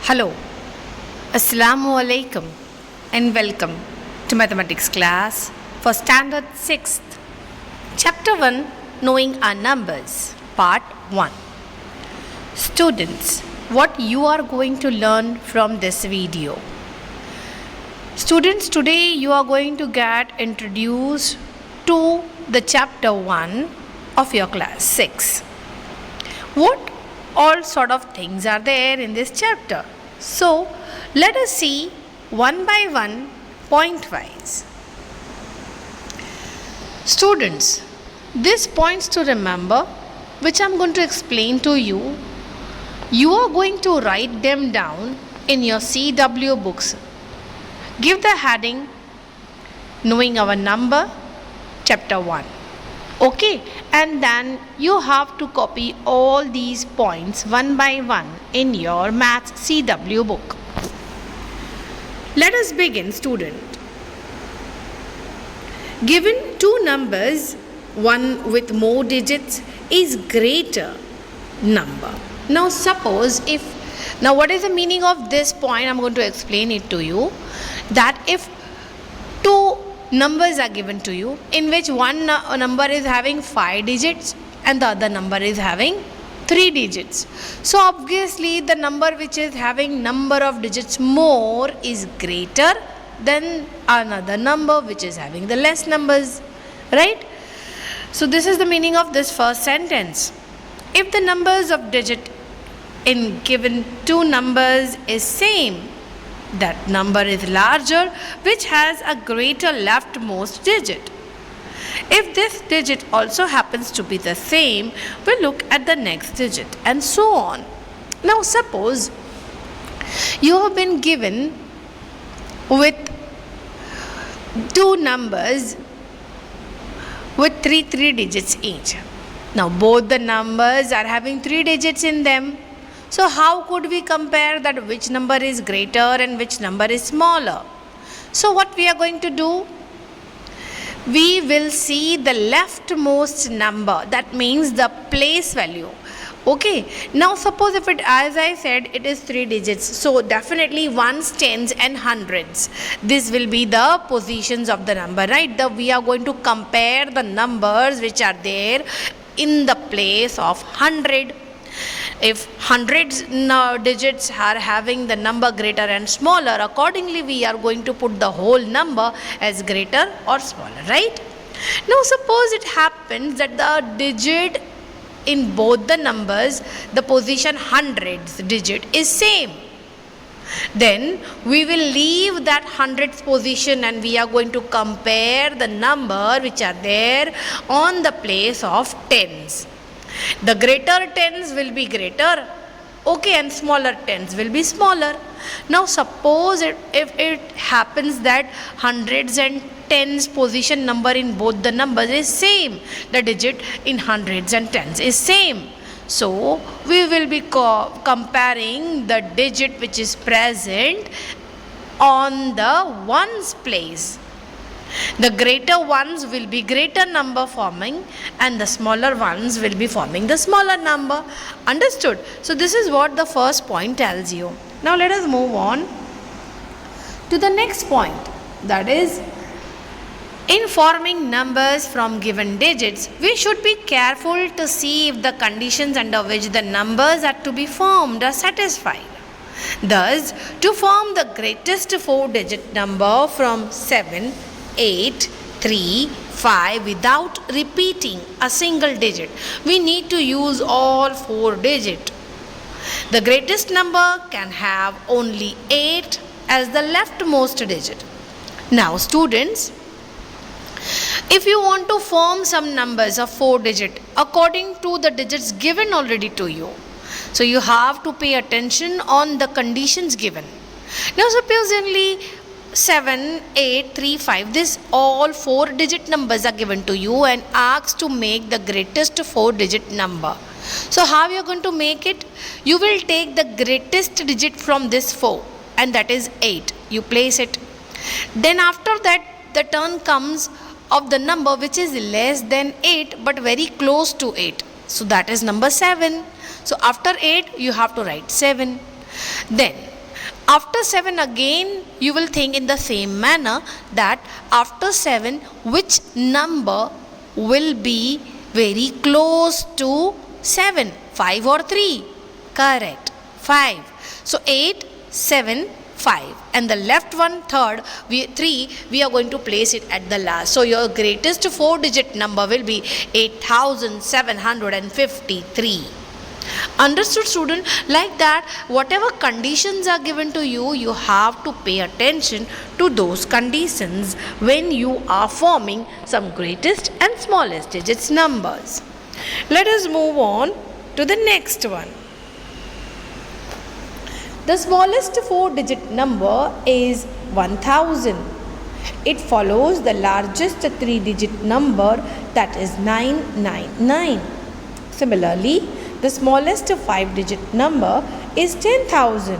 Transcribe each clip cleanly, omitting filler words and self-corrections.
Hello, Assalamu alaikum and welcome to mathematics class for standard 6th. Chapter 1, Knowing Our Numbers, part 1. Students, what you are going to learn from this video? Students, today you are going to get introduced to the chapter 1 of your class 6. What all sort of things are there in this chapter? So, let us see one by one, point-wise. Students, these points to remember, which I am going to explain to you, you are going to write them down in your CW books. Give the heading, Knowing Our Number, Chapter 1. Okay, and then you have to copy all these points one by one in your maths CW book. Let us begin, student. Given two numbers, one with more digits is greater number. Now suppose now what is the meaning of this point? I am going to explain it to you. That if two numbers are given to you in which one number is having 5 digits and the other number is having 3 digits. So obviously the number which is having number of digits more is greater than another number which is having the less numbers, right? So this is the meaning of this first sentence. If the numbers of digit in given two numbers is same, that number is larger which has a greater leftmost digit. If this digit also happens to be the same, we'll look at the next digit and so on. Now suppose you have been given with two numbers with three digits each. Now both the numbers are having 3 digits in them. So how could we compare that which number is greater and which number is smaller? So what we are going to do? We will see the leftmost number, that means the place value. Okay, now suppose if it, as I said, it is 3 digits, so definitely ones, tens and hundreds. This will be the positions of the number, right? We are going to compare the numbers which are there in the place of 100. If hundreds digits are having the number greater and smaller, accordingly we are going to put the whole number as greater or smaller, right? Now suppose it happens that the digit in both the numbers, the position hundreds digit is same. Then we will leave that hundreds position and we are going to compare the number which are there on the place of tens. The greater tens will be greater, okay, and smaller tens will be smaller. Now suppose if it happens that hundreds and tens position number in both the numbers is same, the digit in hundreds and tens is same. So we will be comparing the digit which is present on the ones place. The greater ones will be greater number forming and the smaller ones will be forming the smaller number. Understood? So this is what the first point tells you. Now let us move on to the next point, that is, in forming numbers from given digits, we should be careful to see if the conditions under which the numbers are to be formed are satisfied. Thus, to form the greatest 4-digit number from 7, 8, 3, 5 without repeating a single digit, we need to use all 4 digits. The greatest number can have only 8 as the leftmost digit. Now students, if you want to form some numbers of 4 digits according to the digits given already to you, so you have to pay attention on the conditions given. Now suppose only 7, 8, 3, 5, this all 4-digit numbers are given to you and asked to make the greatest 4-digit number. So how you are going to make it? You will take the greatest digit from this 4 and that is 8. You place it. Then after that the turn comes of the number which is less than 8 but very close to 8. So that is number 7. So after 8 you have to write 7. Then After 7 again, you will think in the same manner that after 7, which number will be very close to 7? 5 or 3? Correct. 5. So 8, 7, 5. And the left one, third, 3, we are going to place it at the last. So your greatest 4-digit number will be 8753. Understood, student? Like that, whatever conditions are given to you, you have to pay attention to those conditions when you are forming some greatest and smallest digits numbers. Let us move on to the next one. The smallest 4-digit number is 1000. It follows the largest 3-digit number, that is 999. Similarly, the smallest 5-digit number is 10,000.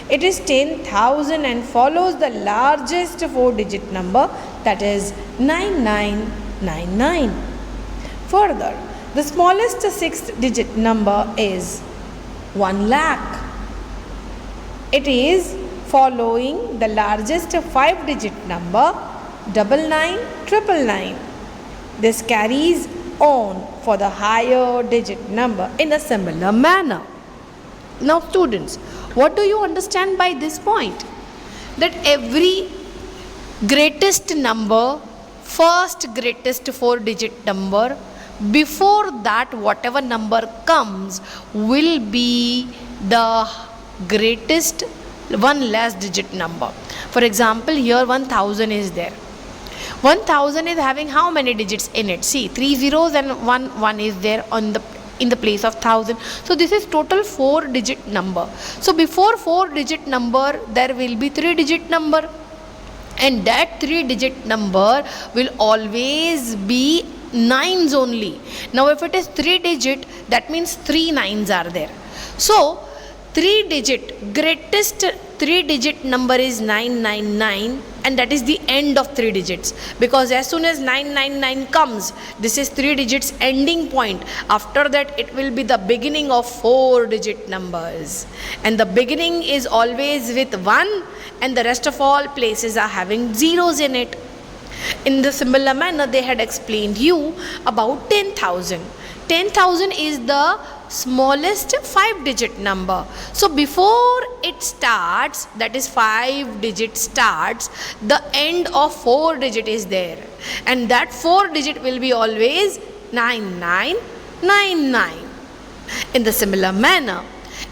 It is 10,000 and follows the largest 4-digit number, that is 9999. Further, the smallest 6-digit number is 1 lakh. It is following the largest 5-digit number, 99999. This carries on for the higher digit number in a similar manner. Now students, what do you understand by this point? That every greatest number, first greatest 4-digit number, before that whatever number comes will be the greatest one last digit number. For example, here 1000 is there. 1000 is having how many digits in it? See, 3 zeros and 1 is there in the place of 1000. So this is total 4-digit number. So before 4-digit number there will be 3-digit number, and that 3-digit number will always be nines only. Now if it is 3-digit, that means 3 nines are there. So 3-digit, greatest 3-digit number is 999, and that is the end of 3 digits, because as soon as 999 comes, this is 3 digits ending point. After that it will be the beginning of 4-digit numbers, and the beginning is always with 1, and the rest of all places are having zeros in it. In the similar manner, they had explained you about 10,000. 10,000 is the smallest 5-digit number. So before it starts, that is 5-digit starts, the end of 4-digit is there, and that 4-digit will be always 9999. In the similar manner,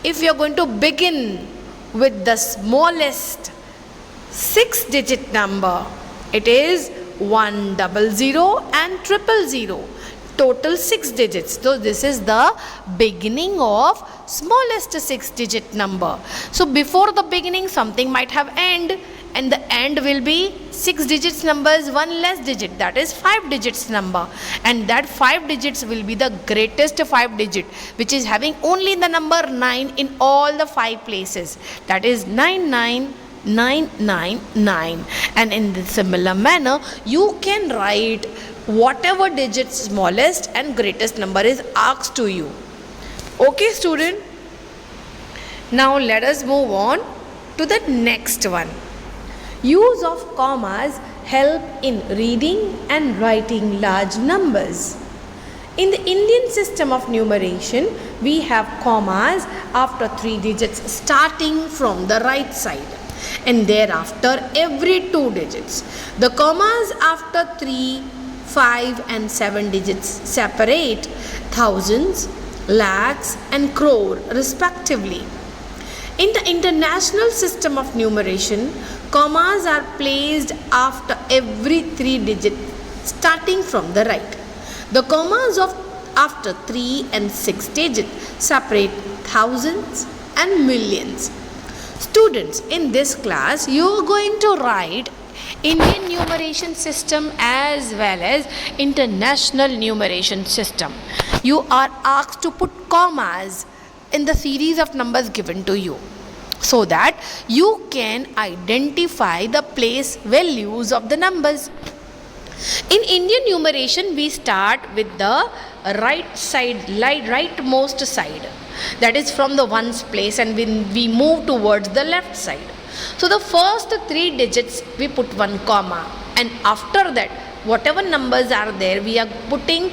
if you are going to begin with the smallest 6-digit number, it is 100 and 000. Total 6 digits. So this is the beginning of smallest 6-digit number. So before the beginning something might have end, and the end will be 6 digits numbers, one less digit, that is 5 digits number, and that 5 digits will be the greatest 5 digit, which is having only the number 9 in all the 5 places, that is 99999. And in the similar manner you can write whatever digit smallest and greatest number is asked to you. Okay student, now let us move on to the next one. Use of commas help in reading and writing large numbers. In the Indian system of numeration, we have commas after 3 digits starting from the right side, and thereafter every 2 digits. The commas after 3, 5 and 7 digits separate thousands, lakhs and crore respectively. In the international system of numeration, commas are placed after every 3 digits starting from the right. The commas of after 3 and 6 digits separate thousands and millions. Students, in this class you are going to write Indian numeration system as well as international numeration system. You are asked to put commas in the series of numbers given to you, so that you can identify the place values of the numbers. In Indian numeration, we start with the rightmost side. That is from the ones place, and we move towards the left side. So the first three digits we put one comma, and after that, whatever numbers are there, we are putting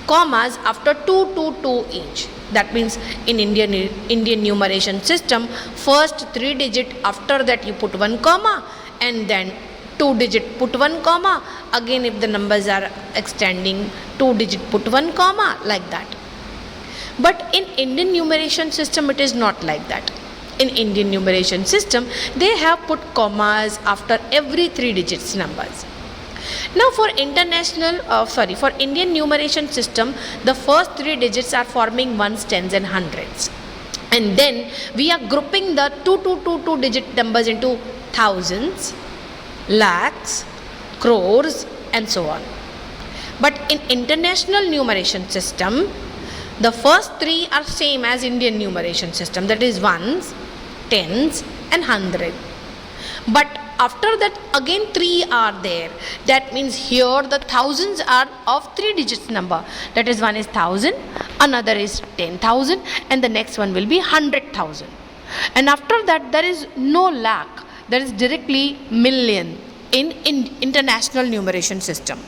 commas after 2, 2, 2 each. That means in Indian numeration system, first three digit, after that you put one comma, and then 2 digit put one comma. Again, if the numbers are extending, 2 digit put one comma, like that. But in Indian numeration system, it is not like that. In Indian numeration system, they have put commas after every 3 digits numbers. Now for for Indian numeration system, the first 3 digits are forming ones, tens and hundreds. And then we are grouping the 2 digit numbers into thousands, lakhs, crores, and so on. But in international numeration system, the first three are same as Indian numeration system, that is ones, tens and hundred. But after that again 3 are there. That means here the thousands are of 3 digits number. That is, one is 1000, another is 10,000, and the next one will be 100,000. And after that there is no lakh, there is directly million in international numeration system.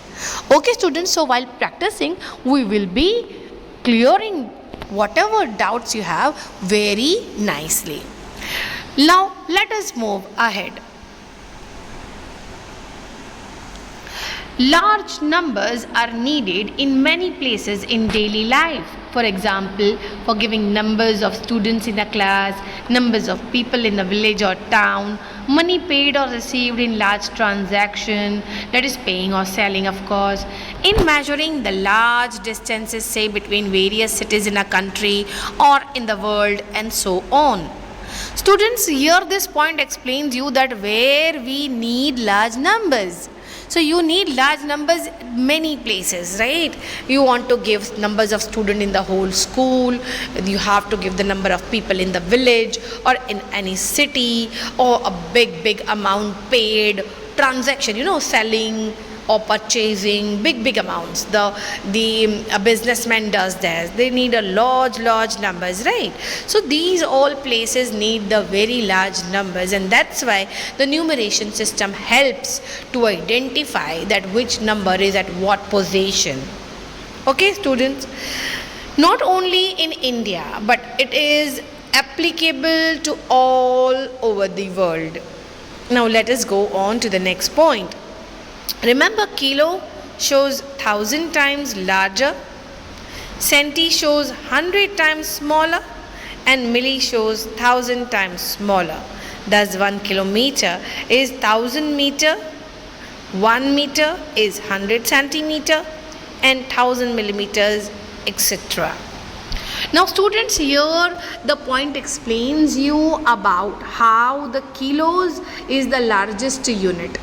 Okay students, so while practicing we will be clearing whatever doubts you have very nicely. Now let us move ahead. Large numbers are needed in many places in daily life. For example, for giving numbers of students in a class, numbers of people in a village or town, money paid or received in large transaction, that is paying or selling of course, in measuring the large distances, say between various cities in a country or in the world, and so on. Students, here this point explains you that where we need large numbers. So you need large numbers many places, right? You want to give numbers of students in the whole school, you have to give the number of people in the village or in any city, or a big amount paid, transaction, selling or purchasing, big amounts. The businessman does this. They need a large numbers, right? So these all places need the very large numbers, and that's why the numeration system helps to identify that which number is at what position. Okay students, not only in India, but it is applicable to all over the world. Now let us go on to the next point. Remember, kilo shows 1000 times larger, centi shows 100 times smaller, and milli shows 1000 times smaller. Thus 1 kilometer is 1000 meter, 1 meter is 100 centimeter, and 1000 millimeters, etc. Now students, here the point explains you about how the kilos is the largest unit.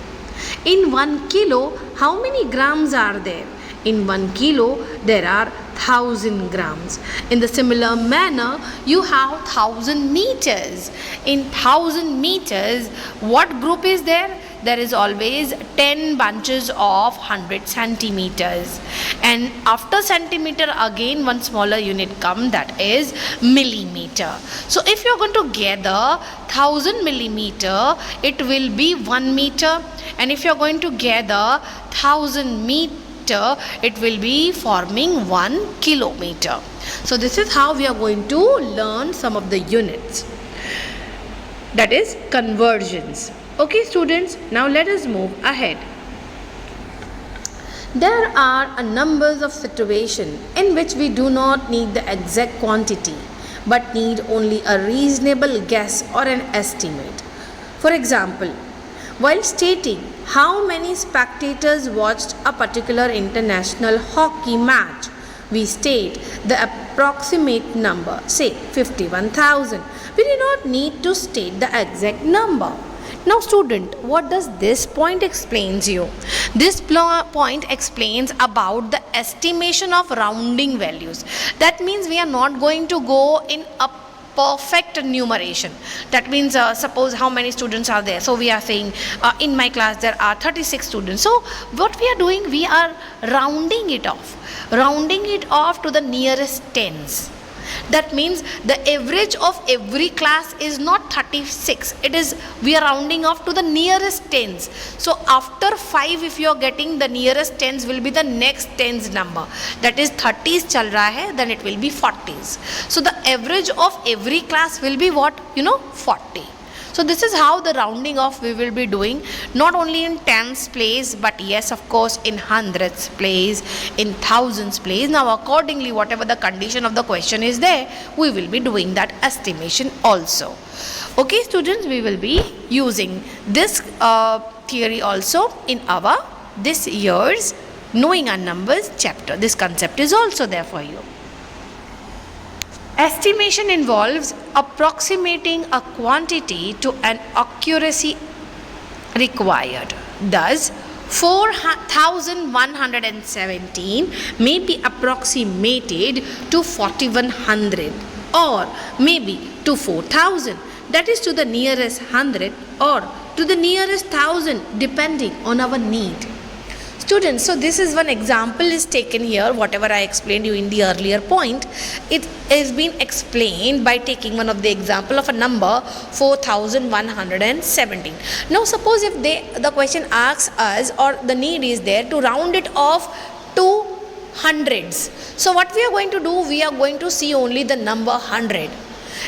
In 1 kilo, how many grams are there? In 1 kilo, there are 1000 grams. In the similar manner, you have 1000 meters. In 1000 meters, what group is there? There is always 10 bunches of 100 centimeters. And after centimeter, again one smaller unit comes, that is millimeter. So if you are going to gather 1000 millimeter, it will be 1 meter. And if you are going to gather 1000 meter, it will be forming 1 kilometer. So this is how we are going to learn some of the units. That is conversions. Okay students, now let us move ahead. There are a numbers of situations in which we do not need the exact quantity, but need only a reasonable guess or an estimate. For example, while stating how many spectators watched a particular international hockey match, we state the approximate number, say 51,000. We do not need to state the exact number. Now student, what does this point explains you? This point explains about the estimation of rounding values. That means we are not going to go in a perfect numeration. That means suppose how many students are there. So we are saying in my class there are 36 students. So what we are doing, we are rounding it off to the nearest tens. That means the average of every class is not 36. It is, we are rounding off to the nearest tens. So after 5, if you are getting, the nearest tens will be the next tens number. That is 30s chal raha hai, then it will be 40s. So the average of every class will be what? 40. So this is how the rounding off we will be doing, not only in tens place, but yes, of course, in hundreds place, in thousands place. Now accordingly, whatever the condition of the question is there, we will be doing that estimation also. Okay students, we will be using this theory also in our this year's Knowing Our Numbers chapter. This concept is also there for you. Estimation involves approximating a quantity to an accuracy required. Thus, 4117 may be approximated to 4100 or maybe to 4000. That is to the nearest 100 or to the nearest 1000 depending on our need. Students, so this is one example is taken here, whatever I explained you in the earlier point. It has been explained by taking one of the example of a number 4117. Now suppose if the question asks us, or the need is there to round it off to hundreds. So what we are going to do, we are going to see only the number 100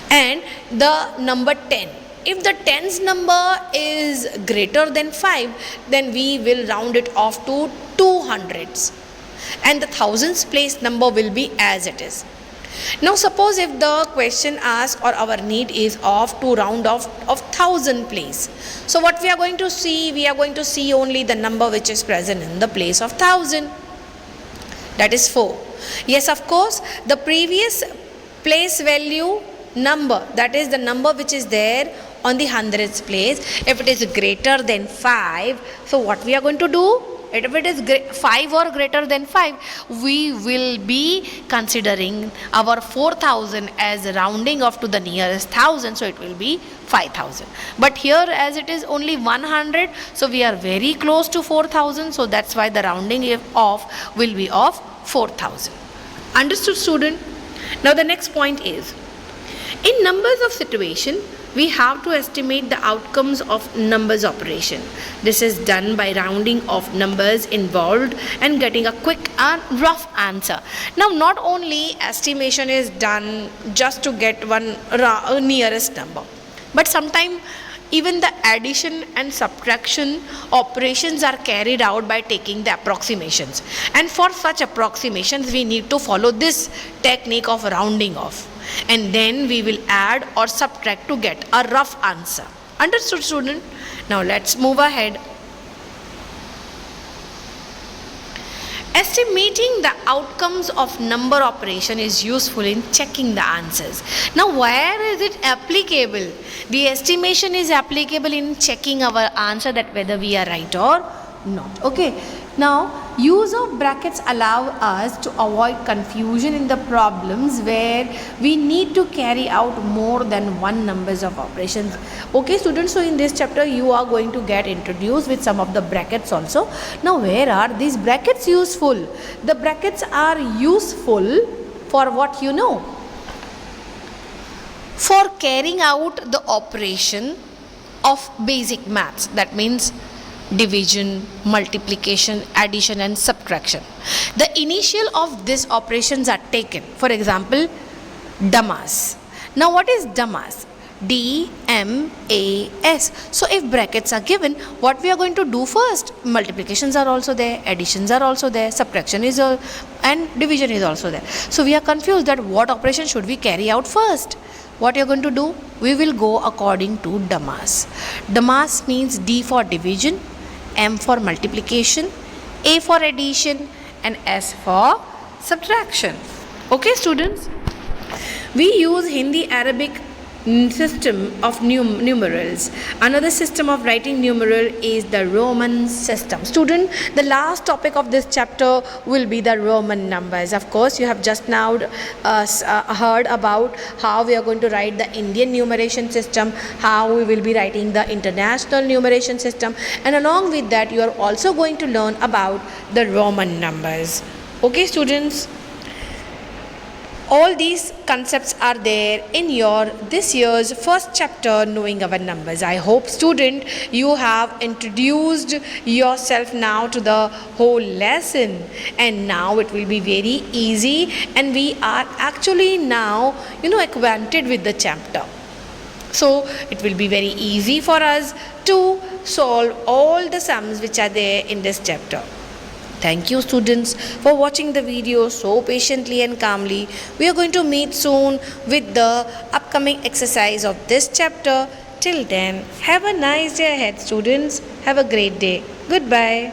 and the number 10. If the tens number is greater than 5, then we will round it off to 200s. And the thousands place number will be as it is. Now suppose if the question asks or our need is of to round off of 1000 place. So what we are going to see, we are going to see only the number which is present in the place of 1000. That is 4. Yes, of course, the previous place value number, that is the number which is there on the hundreds place, if it is greater than 5, so what we are going to do, if it is 5 or greater than 5, we will be considering our 4000 as rounding off to the nearest 1000, so it will be 5000. But here as it is only 100, so we are very close to 4000, so that's why the rounding off will be of 4000. Understood student? Now the next point is, in numbers of situation, we have to estimate the outcomes of numbers operation. This is done by rounding off numbers involved and getting a quick and rough answer. Now not only estimation is done just to get one nearest number, but sometimes even the addition and subtraction operations are carried out by taking the approximations. And for such approximations, we need to follow this technique of rounding off. And then we will add or subtract to get a rough answer. Understood student? Now let's move ahead. Estimating the outcomes of number operation is useful in checking the answers. Now where is it applicable? The estimation is applicable in checking our answer, that whether we are right or not. Okay. Now use of brackets allow us to avoid confusion in the problems where we need to carry out more than one numbers of operations. Okay students, so in this chapter you are going to get introduced with some of the brackets also. Now where are these brackets useful? The brackets are useful for what you know? For carrying out the operation of basic maths, that means division, multiplication, addition and subtraction. The initial of these operations are taken. For example, Damas. Now what is Damas? D-M-A-S. So if brackets are given, what we are going to do first? Multiplications are also there, additions are also there, subtraction is and division is also there. So we are confused that what operation should we carry out first? What you are going to do? We will go according to Damas. Damas means D for division, M for multiplication, A for addition and S for subtraction. Okay students? We use Hindi, Arabic system of numerals. Another system of writing numeral is the Roman system. Student, the last topic of this chapter will be the Roman numbers. Of course, you have just now heard about how we are going to write the Indian numeration system, how we will be writing the international numeration system, and along with that you are also going to learn about the Roman numbers. Okay, students? All these concepts are there in your this year's first chapter, Knowing Our Numbers. I hope, student, you have introduced yourself now to the whole lesson, and now it will be very easy, and we are actually now acquainted with the chapter. So it will be very easy for us to solve all the sums which are there in this chapter. Thank you, students, for watching the video so patiently and calmly. We are going to meet soon with the upcoming exercise of this chapter. Till then, have a nice day ahead, students. Have a great day. Goodbye.